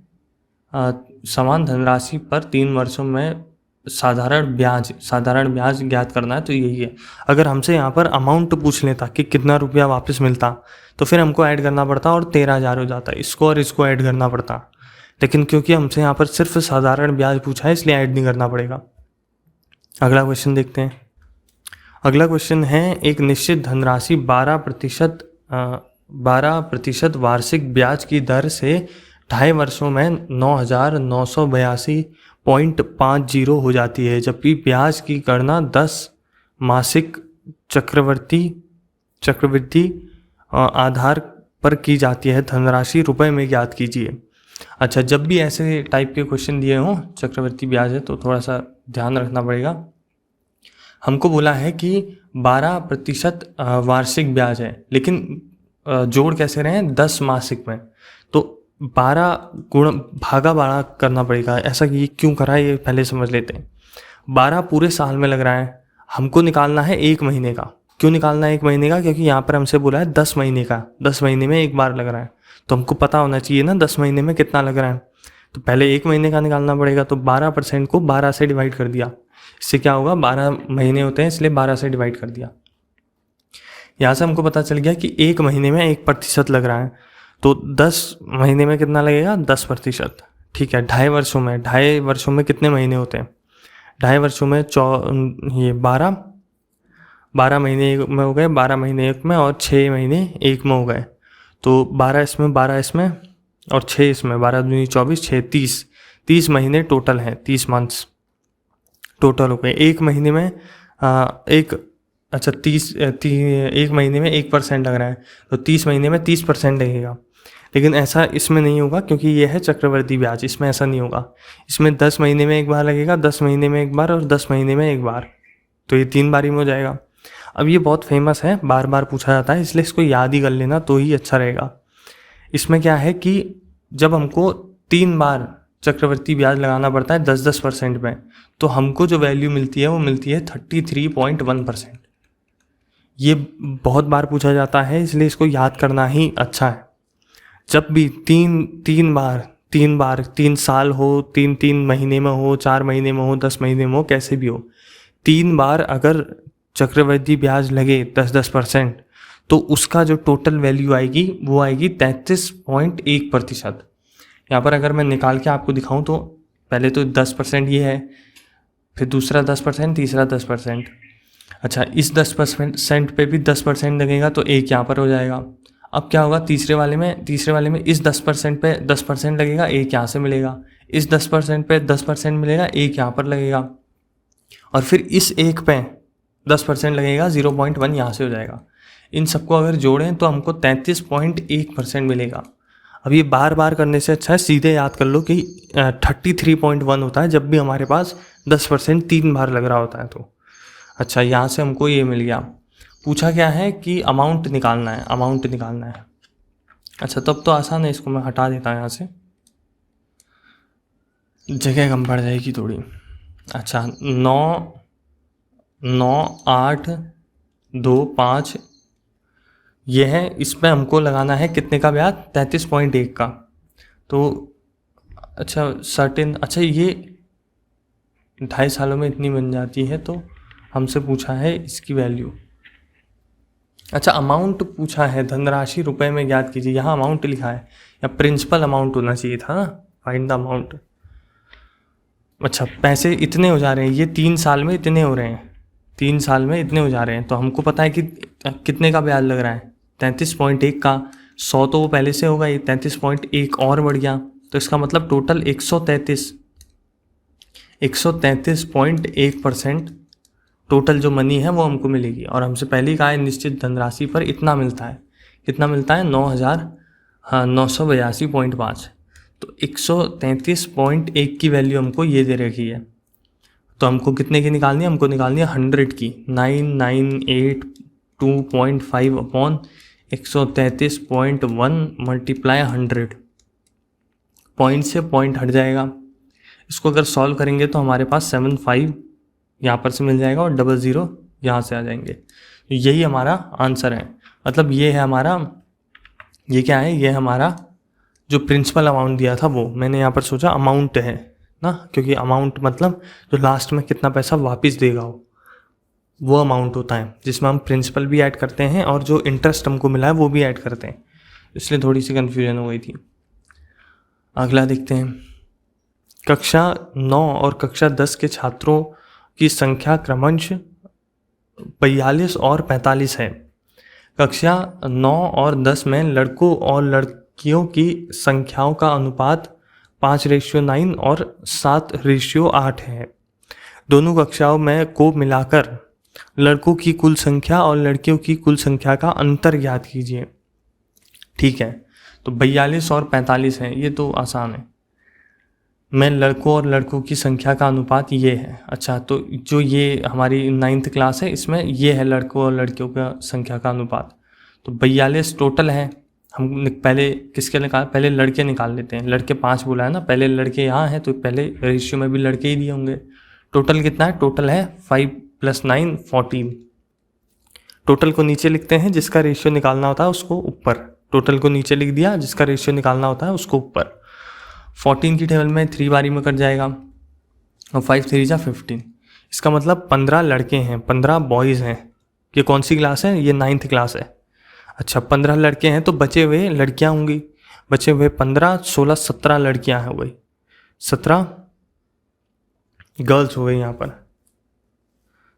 समान धनराशि पर 3 वर्षों में साधारण ब्याज ज्ञात करना है, तो यही है। अगर हमसे यहाँ पर अमाउंट पूछ लेता कि कितना रुपया वापस मिलता, तो फिर हमको ऐड करना पड़ता और 13,000 हो जाता, इसको और इसको ऐड करना पड़ता। लेकिन क्योंकि हमसे यहाँ पर सिर्फ साधारण ब्याज पूछा है, इसलिए ऐड नहीं करना पड़ेगा। अगला क्वेश्चन देखते हैं। अगला क्वेश्चन है, एक निश्चित धनराशि 12% वार्षिक ब्याज की दर से 2.5 वर्षों में 9,982.50 हो जाती है, जबकि ब्याज की गणना 10 मासिक चक्रवृद्धि आधार पर की जाती है। धनराशि रुपए में ज्ञात कीजिए। अच्छा, जब भी ऐसे टाइप के क्वेश्चन दिए हों, चक्रवृद्धि ब्याज है, तो थोड़ा सा ध्यान रखना पड़ेगा। हमको बोला है कि 12% वार्षिक ब्याज है, लेकिन जोड़ कैसे रहे हैं, 10 मासिक में, तो 12 गुण भागा 12 करना पड़ेगा। ऐसा ये क्यों करा है, ये पहले समझ लेते हैं। 12 पूरे साल में लग रहा है, हमको निकालना है 1 महीने का। क्यों निकालना है 1 महीने का, क्योंकि यहाँ पर हमसे बोला है 10 महीने का, 10 महीने में एक बार लग रहा है, तो हमको पता होना चाहिए ना 10 महीने में कितना लग रहा है। तो पहले 1 महीने का निकालना पड़ेगा, तो 12% को 12 से डिवाइड कर दिया। इससे क्या होगा, 12 महीने होते हैं, इसलिए 12 से डिवाइड कर दिया। यहाँ से हमको पता चल गया कि 1 महीने में 1% लग रहा है, तो 10 महीने में कितना लगेगा, 10%। ठीक है, 2.5 वर्षों में कितने महीने होते हैं, 2.5 वर्षों में 12 महीने में हो गए, 12 महीने एक में, और 6 महीने एक में हो गए, तो 12 इसमें और 6 इसमें, 12 दूनी 24, 6 30 महीने टोटल हैं, 30 मंथ्स टोटल हो गए। 1 महीने में एक महीने में 1% लग रहा है, तो 30 महीने में 30% लगेगा। लेकिन ऐसा इसमें नहीं होगा, क्योंकि ये है चक्रवृद्धि ब्याज, इसमें ऐसा नहीं होगा। इसमें 10 महीने में एक बार लगेगा, 10 महीने में एक बार, और 10 महीने में एक बार, तो ये 3 बारी में हो जाएगा। अब ये बहुत फेमस है, बार बार पूछा जाता है, इसलिए इसको याद ही कर लेना तो ही अच्छा रहेगा। इसमें क्या है कि जब हमको 3 बार चक्रवृद्धि ब्याज लगाना पड़ता है 10% में, तो हमको जो वैल्यू मिलती है वो मिलती है 33.1%। ये बहुत बार पूछा जाता है, इसलिए इसको याद करना ही अच्छा है। जब भी तीन बार 3 साल हो, 3 महीने में हो, 4 महीने में हो, 10 महीने में हो, कैसे भी हो, 3 बार अगर चक्रवृद्धि ब्याज लगे 10% तो उसका जो टोटल वैल्यू आएगी वो आएगी 33.1%। यहाँ पर अगर मैं निकाल के आपको दिखाऊं तो पहले तो 10% ये है, फिर दूसरा 10%, तीसरा 10%। अच्छा, इस 10% पे भी 10% लगेगा तो एक यहाँ पर हो जाएगा। अब क्या होगा, तीसरे वाले में इस 10% पे 10% लगेगा, एक यहाँ से मिलेगा। इस 10% पे 10% मिलेगा, एक यहाँ पर लगेगा। और फिर इस एक पे 10% लगेगा, 0.1 यहाँ से हो जाएगा। इन सबको अगर जोड़ें तो हमको 33.1% मिलेगा। अब ये बार बार करने से अच्छा है सीधे याद कर लो कि 33.1 होता है जब भी हमारे पास 10% 3 बार लग रहा होता है तो। अच्छा, यहाँ से हमको ये मिल गया। पूछा क्या है कि अमाउंट निकालना है। अच्छा, तब तो आसान है, इसको मैं हटा देता हूँ यहाँ से, जगह कम पड़ जाएगी थोड़ी। अच्छा, 9, 8, 2, 5 ये है। इसमें हमको लगाना है कितने का ब्याज, 33.1 का। तो अच्छा ये 2.5 सालों में इतनी बन जाती है, तो हमसे पूछा है इसकी वैल्यू। अच्छा, अमाउंट पूछा है, धनराशि रुपए में ज्ञात कीजिए। यहाँ अमाउंट लिखा है, या प्रिंसिपल अमाउंट होना चाहिए था ना, फाइंड द अमाउंट। अच्छा, पैसे इतने हो जा रहे हैं, ये 3 साल में इतने हो रहे हैं, 3 साल में इतने हो जा रहे हैं। तो हमको पता है कि कितने का ब्याज लग रहा है, 33.1 का। 100 तो वो पहले से होगा, ये 33.1 और बढ़ गया, तो इसका मतलब टोटल 133.1% टोटल जो मनी है वो हमको मिलेगी। और हमसे पहले ही कहा है निश्चित धनराशि पर इतना मिलता है। कितना मिलता है, 9,982.5। तो 133.1 की वैल्यू हमको ये दे रखी है। तो हमको कितने की निकालनी है, हमको निकालनी है 100 की। 9982.5 अपॉन 133.1 मल्टीप्लाई 100। पॉइंट से पॉइंट हट जाएगा। इसको अगर सॉल्व करेंगे तो हमारे पास 75 यहाँ पर से मिल जाएगा और 00 यहाँ से आ जाएंगे। यही हमारा आंसर है। मतलब ये है हमारा, ये क्या है, ये हमारा जो प्रिंसिपल अमाउंट दिया था वो। मैंने यहाँ पर सोचा अमाउंट है ना, क्योंकि अमाउंट मतलब जो लास्ट में कितना पैसा वापस देगा वो अमाउंट होता है, जिसमें हम प्रिंसिपल भी ऐड करते हैं और जो इंटरेस्ट हमको मिला है वो भी ऐड करते हैं। इसलिए थोड़ी सी कन्फ्यूजन हो गई थी। अगला देखते हैं। कक्षा 9 और कक्षा 10 के छात्रों की संख्या क्रमशः 42 और 45 है। कक्षा 9 और 10 में लड़कों और लड़कियों की संख्याओं का अनुपात 5:9 और 7:8 है। दोनों कक्षाओं में को मिलाकर लड़कों की कुल संख्या और लड़कियों की कुल संख्या का अंतर ज्ञात कीजिए। ठीक है, तो 42 और 45 हैं, ये तो आसान है। में लड़कों और लड़कों की संख्या का अनुपात ये है। अच्छा, तो जो ये हमारी 9th क्लास है इसमें ये है लड़कों और लड़कियों का संख्या का अनुपात। तो 42 टोटल है। हम पहले किसके निकाल, पहले लड़के निकाल लेते हैं। लड़के 5 बोला है ना, पहले लड़के यहाँ हैं तो पहले रेशियो में भी लड़के ही दिए होंगे। टोटल कितना है, टोटल है 5 + 9 14। टोटल को नीचे लिखते हैं, जिसका रेशियो निकालना होता है उसको ऊपर। टोटल को नीचे लिख दिया, जिसका रेशियो निकालना होता है उसको ऊपर। 14 की टेबल में 3 बारी में कट जाएगा और 5 3 जा 15। इसका मतलब 15 लड़के हैं, 15 बॉयज़ हैं। ये कौन सी क्लास है, ये 9th क्लास है। अच्छा, 15 लड़के हैं तो बचे हुए लड़कियां होंगी। बचे हुए 15, 16, 17 लड़कियां हैं, वही 17 गर्ल्स हो गई यहाँ पर।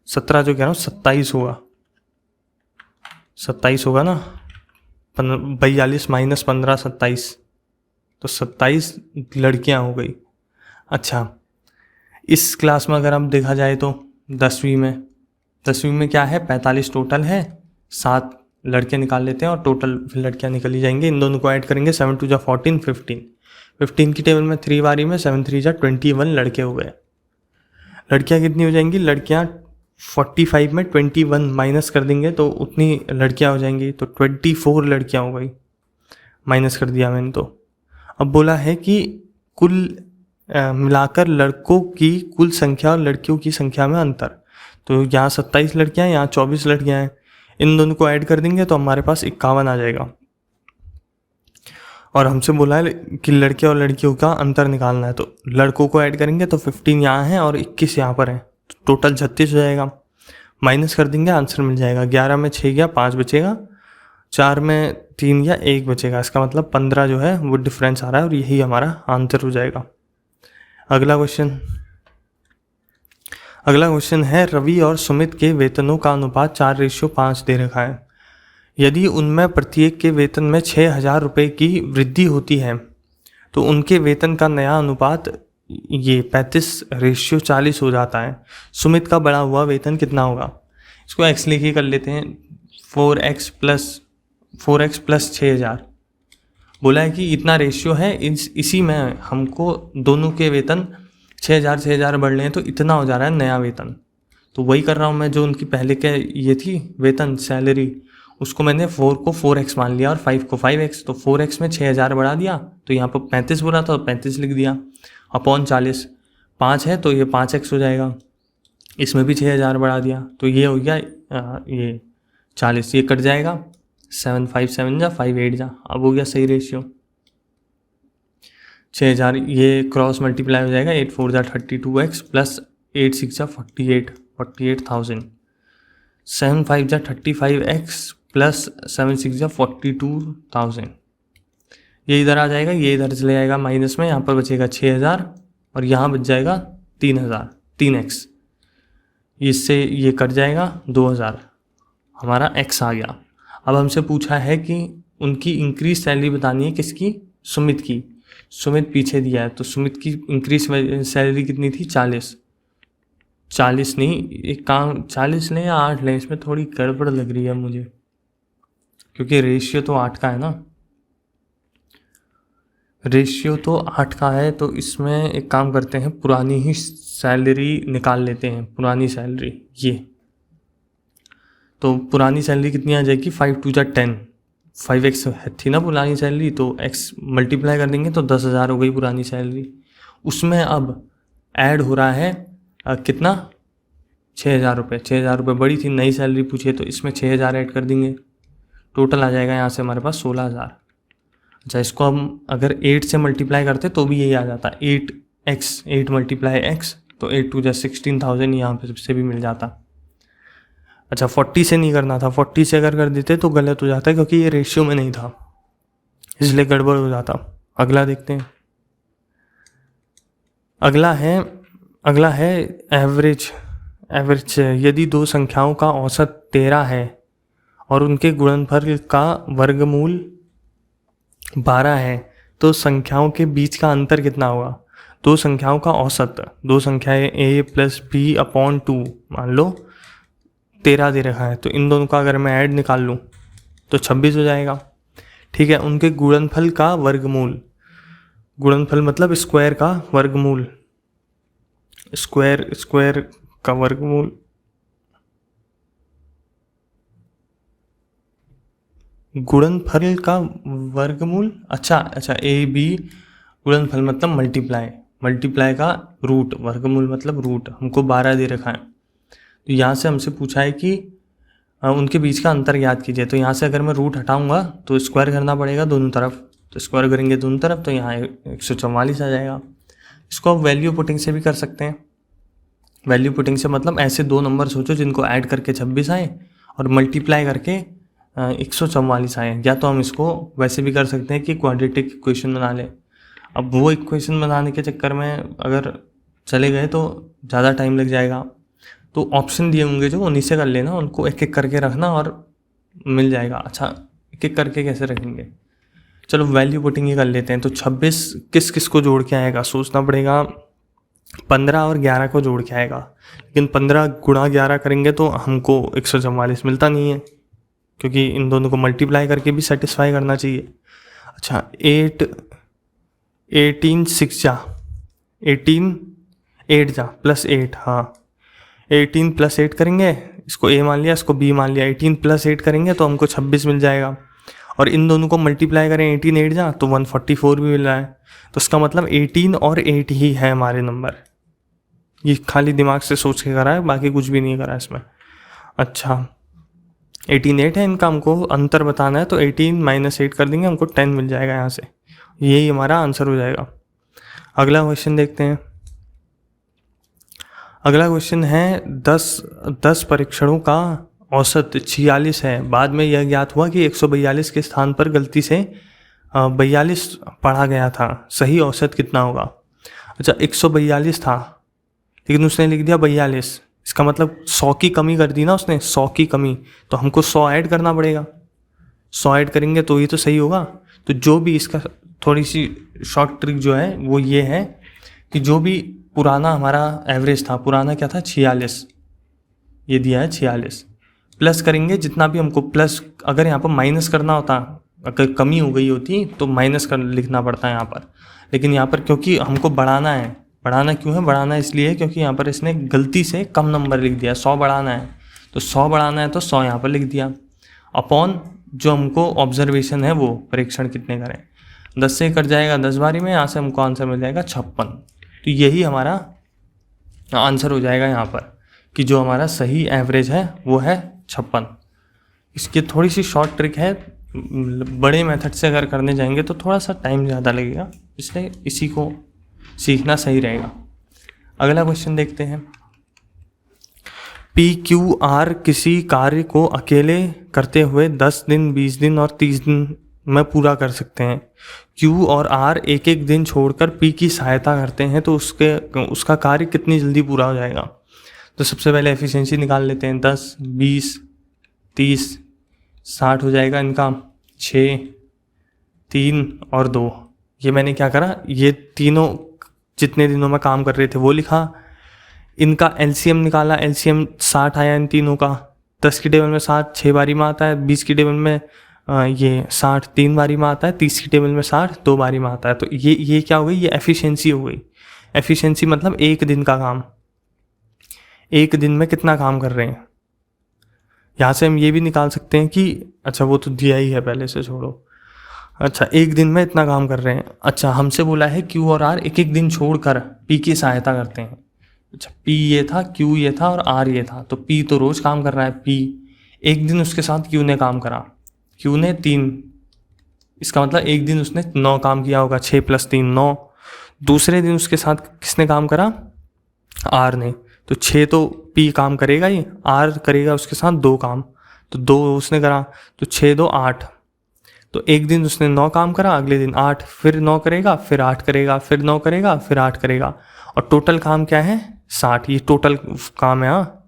17 जो कह रहा हूँ 27 होगा, 27 होगा ना। 42 - 15 27, तो 27 लड़कियां हो गई। अच्छा, इस क्लास में अगर हम देखा जाए तो 10वीं में क्या है, 45 टोटल है, 7 लड़के निकाल लेते हैं और टोटल लड़कियां निकल ही जाएंगे। इन दोनों को ऐड करेंगे, 7 2 जा 14 15। 15 की टेबल में 3 बारी में 7 3 जा 21 लड़के हो गए। लड़कियां कितनी हो जाएंगी, लड़कियां 45 में 21 माइनस कर देंगे तो उतनी लड़कियां हो जाएंगी। तो 24 लड़कियां हो गई, माइनस कर दिया मैंने। तो अब बोला है कि कुल मिलाकर लड़कों की कुल संख्या और लड़कियों की संख्या में अंतर। तो यहाँ 27 लड़कियां, यहाँ 24 लड़कियां हैं। इन दोनों को ऐड कर देंगे तो हमारे पास 51 आ जाएगा। और हमसे बोला है कि लड़के और लड़कियों का अंतर निकालना है, तो लड़कों को ऐड करेंगे तो 15 यहाँ है और 21 यहाँ पर है, तो टोटल 36 हो जाएगा। माइनस कर देंगे, आंसर मिल जाएगा। 11 में 6 गया, 5 बचेगा, 4 में 3 गया, 1 बचेगा। इसका मतलब 15 जो है वो डिफरेंस आ रहा है और यही हमारा आंसर हो जाएगा। अगला क्वेश्चन है, रवि और सुमित के वेतनों का अनुपात 4:5 दे रखा है। यदि उनमें प्रत्येक के वेतन में 6,000 रुपये की वृद्धि होती है तो उनके वेतन का नया अनुपात ये 35:40 हो जाता है। सुमित का बढ़ा हुआ वेतन कितना होगा? इसको एक्स लेके कर लेते हैं। 4x प्लस 6,000 बोला है कि इतना रेशियो है, इसी में हमको दोनों के वेतन 6,000 बढ़ हैं, तो इतना हो जा रहा है नया वेतन। तो वही कर रहा हूँ मैं, जो उनकी पहले के ये थी वेतन सैलरी, उसको मैंने 4 को 4x मान लिया और 5 को 5x। तो 4x में 6,000 बढ़ा दिया, तो यहाँ पर 35 बोला था तो 35 लिख दिया, अपॉन 40। 5 है तो ये 5x हो जाएगा। इसमें भी 6,000 बढ़ा दिया, तो ये हो गया ये 40, ये कट जाएगा। 7 5 7 जा 5 8 जा, अब हो गया सही रेशियो। 6,000 ये क्रॉस मल्टीप्लाई हो जाएगा। 8 4 जा 32x प्लस 8 6 जा 48,000। 7 5 जा 35x प्लस 7 6 जा 42,000। ये इधर आ जाएगा, ये इधर चले जाएगा माइनस में, यहाँ पर बचेगा 6,000 और यहाँ बच जाएगा 3,000, 3x। इससे ये कट जाएगा 2,000, हमारा x आ गया। अब हमसे पूछा है कि उनकी इंक्रीज सैलरी बतानी है, किसकी? सुमित की। सुमित पीछे दिया है, तो सुमित की इंक्रीज सैलरी कितनी थी? 40 नहीं, एक काम 40 लें या 8 लें, इसमें थोड़ी गड़बड़ लग रही है मुझे, क्योंकि रेशियो तो 8 का है ना, रेशियो तो 8 का है। तो इसमें एक काम करते हैं, पुरानी ही सैलरी निकाल लेते हैं। पुरानी सैलरी ये, तो पुरानी सैलरी कितनी आ जाएगी? 5 2 जा 10, 5x थी ना पुरानी सैलरी, तो x मल्टीप्लाई कर देंगे तो 10,000 हो गई पुरानी सैलरी। उसमें अब ऐड हो रहा है कितना? 6,000 रुपये। 6,000 रुपये बड़ी थी, नई सैलरी पूछी, तो इसमें 6,000 ऐड कर देंगे, टोटल आ जाएगा यहाँ से हमारे पास 16,000। अच्छा, इसको हम अगर 8 से मल्टीप्लाई करते तो भी यही आ जाता, 8x 8 मल्टीप्लाई x, तो 8 2 जा 16,000 यहाँ पे से भी मिल जाता। अच्छा, 40 से नहीं करना था, 40 से अगर कर देते तो गलत हो जाता, क्योंकि ये रेशियो में नहीं था, इसलिए गड़बड़ हो जाता। अगला देखते हैं। अगला है एवरेज। यदि दो संख्याओं का औसत 13 है और उनके गुणनफल का वर्गमूल 12 है तो संख्याओं के बीच का अंतर कितना होगा? दो संख्याओं का औसत, दो संख्याएं a प्लस बी अपॉन 2, मान लो 13 दे रखा है, तो इन दोनों का अगर मैं ऐड निकाल लूँ तो 26 हो जाएगा। ठीक है, उनके गुणनफल का वर्गमूल, गुणनफल मतलब स्क्वायर का वर्गमूल, स्क्वायर का वर्गमूल, गुणनफल का वर्गमूल। अच्छा, ए बी गुणनफल मतलब मल्टीप्लाई का रूट, वर्गमूल मतलब रूट। हमको 12 दे रखा है, तो यहाँ से हमसे पूछा है कि उनके बीच का अंतर याद कीजिए। तो यहाँ से अगर मैं रूट हटाऊंगा तो स्क्वायर करना पड़ेगा दोनों तरफ, तो स्क्वायर करेंगे दोनों तरफ तो यहाँ 144 आ जाएगा। इसको आप वैल्यू पुटिंग से भी कर सकते हैं। वैल्यू पुटिंग से मतलब ऐसे दो नंबर सोचो जिनको ऐड करके 26 आए और मल्टीप्लाई करके 144 आए। या तो हम इसको वैसे भी कर सकते हैं कि क्वाड्रेटिक इक्वेशन बना लें। अब वो इक्वेशन बनाने के चक्कर में अगर चले गए तो ज़्यादा टाइम लग जाएगा, तो ऑप्शन दिए होंगे जो उन्हीं से कर लेना, उनको एक एक करके रखना और मिल जाएगा। अच्छा, एक एक करके कैसे रखेंगे? चलो वैल्यू पुटिंग ही कर लेते हैं। तो 26 किस किस को जोड़ के आएगा? सोचना पड़ेगा। 15 और 11 को जोड़ के आएगा, लेकिन 15 गुणा 11 करेंगे तो हमको 144 मिलता नहीं है, क्योंकि इन दोनों को मल्टीप्लाई करके भी सेटिस्फाई करना चाहिए। अच्छा, 18 6 जा 18 8 जा प्लस 8, हाँ 18 प्लस 8 करेंगे, इसको a मान लिया, इसको b मान लिया। 18 प्लस 8 करेंगे तो हमको 26 मिल जाएगा, और इन दोनों को मल्टीप्लाई करें 18 8 जा तो 144 भी मिल रहा है। तो इसका मतलब 18 और 8 ही है हमारे नंबर। ये खाली दिमाग से सोच के करा है, बाकी कुछ भी नहीं करा इसमें। अच्छा, 18 8 है, इनका हमको अंतर बताना है, तो 18 माइनस 8 कर देंगे, हमको 10 मिल जाएगा यहाँ से। यही हमारा आंसर हो जाएगा। अगला क्वेश्चन देखते हैं। अगला क्वेश्चन है 10 परीक्षणों का औसत 46 है। बाद में यह ज्ञात हुआ कि 142 के स्थान पर गलती से 42 पढ़ा गया था, सही औसत कितना होगा। अच्छा, 142 था लेकिन उसने लिख दिया 42, इसका मतलब 100 की कमी कर दी ना उसने, 100 की कमी, तो हमको 100 ऐड करना पड़ेगा। 100 ऐड करेंगे तो ही तो सही होगा। तो जो भी इसका थोड़ी सी शॉर्ट ट्रिक जो है वो ये है कि जो भी पुराना हमारा एवरेज था, पुराना क्या था 46, ये दिया है 46, प्लस करेंगे जितना भी हमको प्लस, अगर यहाँ पर माइनस करना होता, अगर कमी हो गई होती तो माइनस कर लिखना पड़ता है यहाँ पर, लेकिन यहाँ पर क्योंकि हमको बढ़ाना है, बढ़ाना क्यों है, बढ़ाना इसलिए है क्योंकि यहाँ पर इसने गलती से कम नंबर लिख दिया। 100 बढ़ाना है तो 100 बढ़ाना है तो 100 यहाँ पर लिख दिया, अपॉन जो हमको ऑब्जर्वेशन है वो परीक्षण कितने करें, 10 से कट जाएगा 10 बारी में, यहाँ से हमको आंसर मिल जाएगा 56। तो यही हमारा आंसर हो जाएगा यहाँ पर कि जो हमारा सही एवरेज है वो है 56। इसकी थोड़ी सी शॉर्ट ट्रिक है, बड़े मेथड से अगर करने जाएंगे तो थोड़ा सा टाइम ज़्यादा लगेगा, इसलिए इसी को सीखना सही रहेगा। अगला क्वेश्चन देखते हैं। PQR किसी कार्य को अकेले करते हुए 10 दिन, 20 दिन और 30 दिन में पूरा कर सकते हैं। Q और R एक एक दिन छोड़कर P की सहायता करते हैं, तो उसका कार्य कितनी जल्दी पूरा हो जाएगा। तो सबसे पहले एफिशिएंसी निकाल लेते हैं। 10, 20, 30, 60 हो जाएगा इनका, 6, 3 और 2। ये मैंने क्या करा, ये तीनों जितने दिनों में काम कर रहे थे वो लिखा, इनका एलसीएम निकाला, एलसीएम 60 आया इन तीनों का। 10 की टेबल में 60 6 बारी में आता है, 20 की टेबल में ये 60 3 बारी में आता है, 30 की टेबल में 60 2 बारी में आता है। तो ये क्या हो गई, ये एफिशिएंसी हो गई। एफिशिएंसी मतलब एक दिन का काम, एक दिन में कितना काम कर रहे हैं। यहाँ से हम ये भी निकाल सकते हैं कि अच्छा वो तो दिया ही है पहले से, छोड़ो। अच्छा, एक दिन में इतना काम कर रहे हैं। अच्छा, हमसे बोला है Q और R एक एक दिन छोड़कर P की सहायता करते हैं। अच्छा, P ये था, Q ये था और R ये था, तो P तो रोज काम कर रहा है। P एक दिन उसके साथ Q ने काम करा, Q ने 3, इसका मतलब एक दिन उसने 9 काम किया होगा, 6 + 3 9। दूसरे दिन उसके साथ किसने काम करा, R ने, तो 6 तो P काम करेगा ही, R करेगा उसके साथ 2 काम, तो 2 उसने करा, तो 6 2 8। तो एक दिन उसने 9 काम करा, अगले दिन 8, फिर 9 करेगा, फिर 8 करेगा, फिर 9 करेगा, फिर 8 करेगा, और टोटल काम क्या है 60। ये टोटल काम है, हाँ,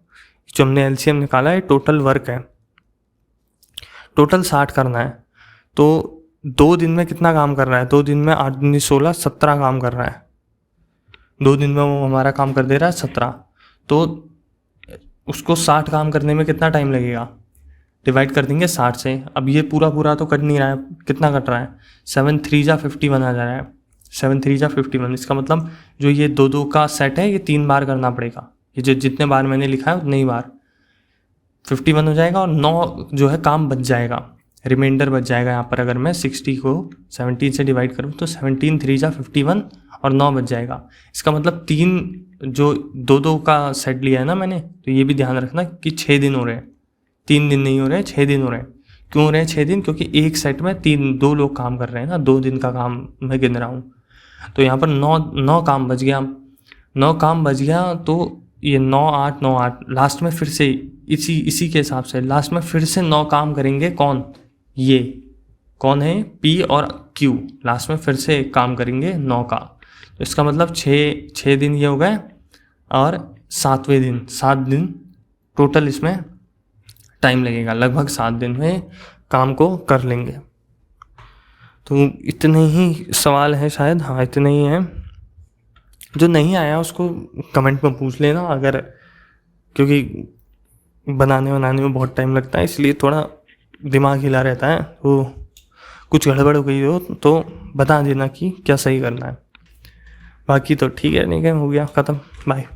जो हमने एलसीएम निकाला है टोटल वर्क है, टोटल 60 करना है। तो 2 दिन में कितना काम कर रहा है, 2 दिन में 8 दूनी 16 17 काम कर रहा है। 2 दिन में वो हमारा काम कर दे रहा है 17, तो उसको 60 काम करने में कितना टाइम लगेगा, डिवाइड कर देंगे 60 से। अब ये पूरा तो कट नहीं रहा है, कितना कट रहा है, 7 3 जा 51 आ जा रहा है, 7 3 जा 51। इसका मतलब जो ये 2 का सेट है ये 3 बार करना पड़ेगा, ये जो जितने बार मैंने लिखा है उतने ही बार 51 हो जाएगा, और 9 जो है काम बच जाएगा, रिमाइंडर बच जाएगा। यहाँ पर अगर मैं 60 को 17 से डिवाइड करूँ तो 17 3 जा 51 और 9 बच जाएगा। इसका मतलब 3 जो 2 का सेट लिया है ना मैंने, तो ये भी ध्यान रखना कि 6 दिन हो रहे हैं, 3 दिन नहीं हो रहे, 6 दिन हो रहे हैं। क्यों हो रहे हैं 6 दिन, क्योंकि एक सेट में 2 लोग काम कर रहे हैं ना, 2 दिन का काम मैं गिन रहा हूँ। तो यहाँ पर 9 काम बच गया, 9 काम बच गया, तो ये 9 8 9 8 लास्ट में फिर से इसी के हिसाब से लास्ट में फिर से 9 काम करेंगे। कौन, ये कौन है, P और Q, लास्ट में फिर से काम करेंगे 9 का। तो इसका मतलब 6 दिन ये हो गए, और 7वें दिन 7 दिन टोटल इसमें टाइम लगेगा, लगभग 7 दिन में काम को कर लेंगे। तो इतने ही सवाल हैं शायद, हाँ इतने ही हैं। जो नहीं आया उसको कमेंट में पूछ लेना, अगर, क्योंकि बनाने में बहुत टाइम लगता है, इसलिए थोड़ा दिमाग हिला रहता है, तो कुछ गड़बड़ हो गई हो तो बता देना कि क्या सही करना है। बाकी तो ठीक है, नहीं क्या हो गया, ख़त्म, बाय।